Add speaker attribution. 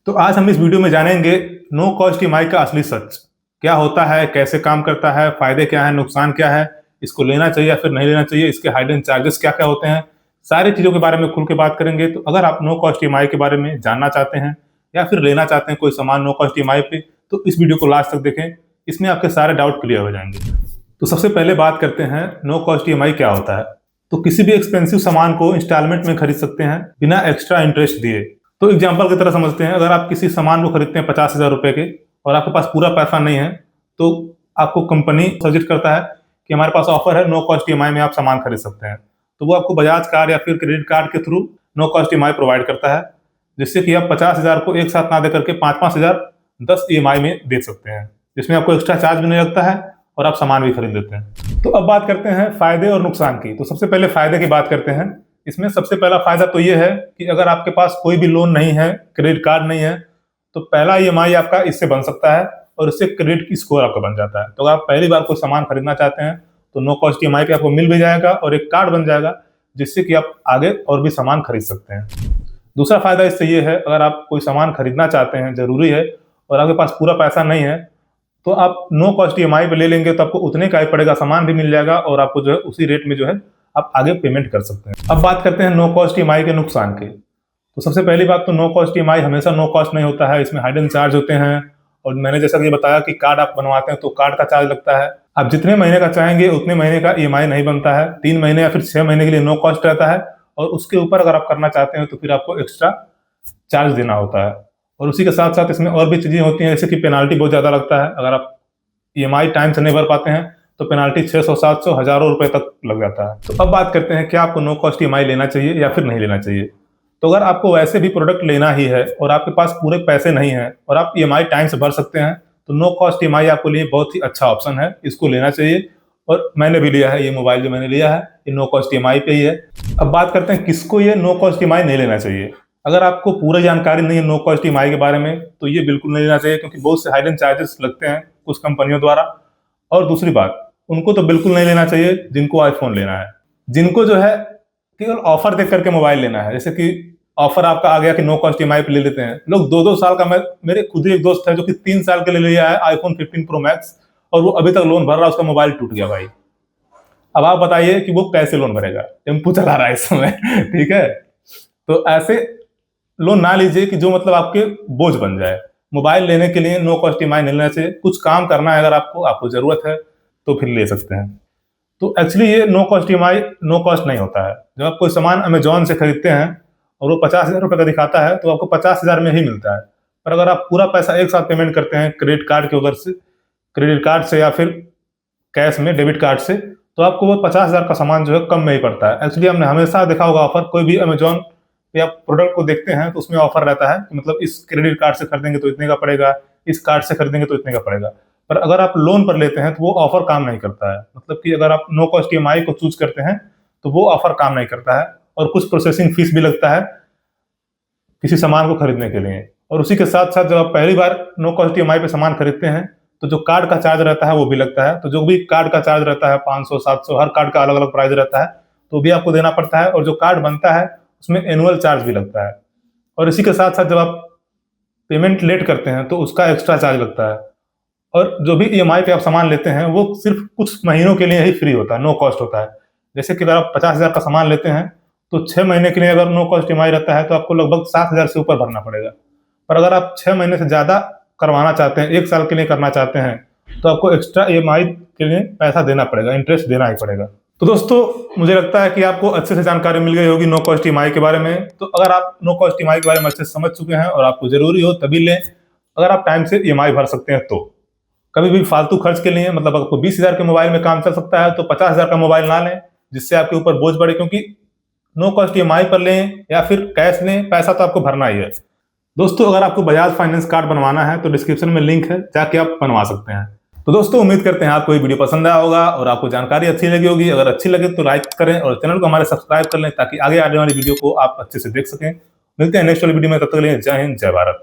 Speaker 1: तो आज हम इस वीडियो में जानेंगे नो कॉस्ट ईएमआई का असली सच क्या होता है, कैसे काम करता है, फायदे क्या है, नुकसान क्या है, इसको लेना चाहिए या फिर नहीं लेना चाहिए, इसके हाइडन चार्जेस क्या क्या होते हैं, सारी चीज़ों के बारे में खुल के बात करेंगे। तो अगर आप नो कॉस्ट ईएमआई के बारे में जानना चाहते हैं या फिर लेना चाहते हैं कोई सामान नो कॉस्ट ईएमआई पे, तो इस वीडियो को लास्ट तक देखें, इसमें आपके सारे डाउट क्लियर हो जाएंगे। तो सबसे पहले बात करते हैं नो कॉस्ट ईएमआई क्या होता है। तो किसी भी एक्सपेंसिव सामान को इंस्टॉलमेंट में खरीद सकते हैं बिना एक्स्ट्रा इंटरेस्ट दिए। तो एग्जाम्पल की तरह समझते हैं, अगर आप किसी सामान को खरीदते हैं 50,000 रुपए के और आपके पास पूरा पैसा नहीं है, तो आपको कंपनी सजेस्ट करता है कि हमारे पास ऑफर है, नो कॉस्ट ईएमआई में आप सामान खरीद सकते हैं। तो वो आपको बजाज कार्ड या फिर क्रेडिट कार्ड के through no cost EMI provide करता है, जिससे कि आप 50,000 को एक साथ ना दे करके 5-5 हजार 10 ईएमआई में दे सकते हैं, जिसमें आपको एक्स्ट्रा चार्ज भी नहीं लगता है और आप सामान भी खरीद लेते हैं। तो अब बात करते हैं फायदे और नुकसान की। तो सबसे पहले फायदे की बात करते हैं। इसमें सबसे पहला फायदा तो ये है कि अगर आपके पास कोई भी लोन नहीं है, क्रेडिट कार्ड नहीं है, तो पहला ईएमआई आपका इससे बन सकता है और इससे क्रेडिट स्कोर आपका बन जाता है। तो अगर आप पहली बार कोई सामान खरीदना चाहते हैं तो नो कॉस्ट ईएमआई पे आपको मिल भी जाएगा और एक कार्ड बन जाएगा, जिससे कि आप आगे और भी सामान खरीद सकते हैं। दूसरा फायदा इससे ये है, अगर आप कोई सामान खरीदना चाहते हैं, जरूरी है, और आपके पास पूरा पैसा नहीं है, तो आप नो कॉस्ट ईएमआई पे ले लेंगे तो आपको उतने का ही पड़ेगा, सामान भी मिल जाएगा और आपको जो है उसी रेट में जो है आप आगे पेमेंट कर सकते हैं। अब बात करते हैं नो कॉस्ट ईएमआई के नुकसान के। तो सबसे पहली बात, तो नो कॉस्ट ईएमआई हमेशा नो कॉस्ट नहीं होता है, इसमें हाइडन चार्ज होते हैं। और मैंने जैसा कि बताया कि कार्ड आप बनवाते हैं तो कार्ड का चार्ज लगता है। आप जितने महीने का चाहेंगे उतने महीने का ईएमआई नहीं बनता है, 3 महीने या फिर 6 महीने के लिए नो कॉस्ट रहता है, और उसके ऊपर अगर आप करना चाहते हैं तो फिर आपको एक्स्ट्रा चार्ज देना होता है। और उसी के साथ साथ इसमें और भी चीजें होती हैं, जैसे कि पेनाल्टी बहुत ज्यादा लगता है। अगर आप ईएमआई टाइम से नहीं भर पाते हैं तो पेनाल्टी 600-700 हजारों रुपए तक लग जाता है। तो अब बात करते हैं, क्या आपको नो कॉस्ट ईएमआई लेना चाहिए या फिर नहीं लेना चाहिए। तो अगर आपको वैसे भी प्रोडक्ट लेना ही है और आपके पास पूरे पैसे नहीं है और आप ईएमआई टाइम से भर सकते हैं, तो नो कॉस्ट ईएमआई आपके लिए बहुत ही अच्छा ऑप्शन है, इसको लेना चाहिए। और मैंने भी लिया है, ये मोबाइल जो मैंने लिया है ये नो कॉस्ट ईएमआई पे ही है। अब बात करते हैं किसको ये नो कॉस्ट ईएमआई नहीं लेना चाहिए। अगर आपको पूरी जानकारी नहीं है नो कॉस्ट ईएमआई के बारे में, तो ये बिल्कुल नहीं लेना चाहिए, क्योंकि बहुत से हाइडन चार्जेस लगते हैं कुछ कंपनियों द्वारा। और दूसरी बात, उनको तो बिल्कुल नहीं लेना चाहिए जिनको आईफोन लेना है, जिनको जो है केवल ऑफर देख करके मोबाइल लेना है। जैसे कि ऑफर आपका आ गया कि नो कॉस्ट ईएमआई पे ले लेते हैं लोग 2-2 साल का। मेरे खुद ही एक दोस्त है जो कि 3 साल के लिए लिया है आईफोन 15 प्रो मैक्स, और वो अभी तक लोन भर रहा है, उसका मोबाइल टूट गया भाई। अब आप बताइए कि वो कैसे लोन भरेगा, टेम्पू चला रहा है इस समय ठीक है। तो ऐसे लोन ना लीजिए कि जो मतलब आपके बोझ बन जाए। मोबाइल लेने के लिए नो कॉस्ट ईएमआई नहीं लेना चाहिए। कुछ काम करना है, अगर आपको जरूरत है तो फिर ले सकते हैं। तो एक्चुअली ये no cost EMI no cost नहीं होता है। जब आप कोई सामान अमेजोन से खरीदते हैं और वो 50,000 रुपये का दिखाता है, तो आपको 50,000 में ही मिलता है। पर अगर आप पूरा पैसा एक साथ पेमेंट करते हैं क्रेडिट कार्ड के उधर से, क्रेडिट कार्ड से या फिर कैश में डेबिट कार्ड से, तो आपको वो 50,000 का सामान जो है कम में ही पड़ता है। एक्चुअली हमने हमेशा देखा होगा ऑफर, कोई भी अमेजोन या प्रोडक्ट को देखते हैं तो उसमें ऑफर रहता है कि मतलब इस क्रेडिट कार्ड से खरीदेंगे तो इतने का पड़ेगा, इस कार्ड से खरीदेंगे तो इतने का पड़ेगा। पर अगर आप लोन पर लेते हैं तो वो ऑफर काम नहीं करता है। मतलब कि अगर आप नो कॉस्ट ईएमआई को चूज करते हैं तो वो ऑफर काम नहीं करता है, और कुछ प्रोसेसिंग फीस भी लगता है किसी सामान को खरीदने के लिए। और उसी के साथ साथ जब आप पहली बार नो कॉस्ट ईएमआई पे सामान खरीदते हैं तो जो कार्ड का चार्ज रहता है वो भी लगता है। तो जो भी कार्ड का चार्ज रहता है 500-700, हर कार्ड का अलग अलग प्राइस रहता है, तो भी आपको देना पड़ता है। और जो कार्ड बनता है उसमें एनुअल चार्ज भी लगता है। और इसी के साथ साथ जब आप पेमेंट लेट करते हैं तो उसका एक्स्ट्रा चार्ज लगता है। और जो भी ईएमआई पे आप सामान लेते हैं वो सिर्फ कुछ महीनों के लिए ही फ्री होता है, नो कॉस्ट होता है। जैसे कि अगर आप 50,000 का सामान लेते हैं तो 6 महीने के लिए अगर नो कॉस्ट ईएमआई रहता है तो आपको लगभग 7,000 से ऊपर भरना पड़ेगा। पर अगर आप 6 महीने से ज़्यादा करवाना चाहते हैं, 1 साल के लिए करना चाहते हैं, तो आपको एक्स्ट्रा ईएमआई के लिए पैसा देना पड़ेगा, इंटरेस्ट देना ही पड़ेगा। तो दोस्तों, मुझे लगता है कि आपको अच्छे से जानकारी मिल गई होगी नो कॉस्ट ईएमआई के बारे में। तो अगर आप नो कॉस्ट ईएमआई के बारे में अच्छे से समझ चुके हैं और आपको जरूरी हो तभी लें। अगर आप टाइम से ईएमआई भर सकते हैं तो कभी भी फालतू खर्च के लिए, मतलब आपको 20,000 के मोबाइल में काम चल सकता है तो 50,000 का मोबाइल ना लें, जिससे आपके ऊपर बोझ बढ़े। क्योंकि नो कॉस्ट ईएमआई पर लें या फिर कैश लें, पैसा तो आपको भरना ही है। दोस्तों, अगर आपको बजाज फाइनेंस कार्ड बनवाना है तो डिस्क्रिप्शन में लिंक है, जाके आप बनवा सकते हैं। तो दोस्तों, उम्मीद करते हैं आपको ये वीडियो पसंद आया होगा और आपको जानकारी अच्छी लगी होगी। अगर अच्छी लगे तो लाइक करें और चैनल को हमारे सब्सक्राइब कर लें, ताकि आगे आने वाली वीडियो को आप अच्छे से देख सकें। मिलते हैं नेक्स्ट वाली वीडियो में, तब तक के लिए जय हिंद, जय भारत।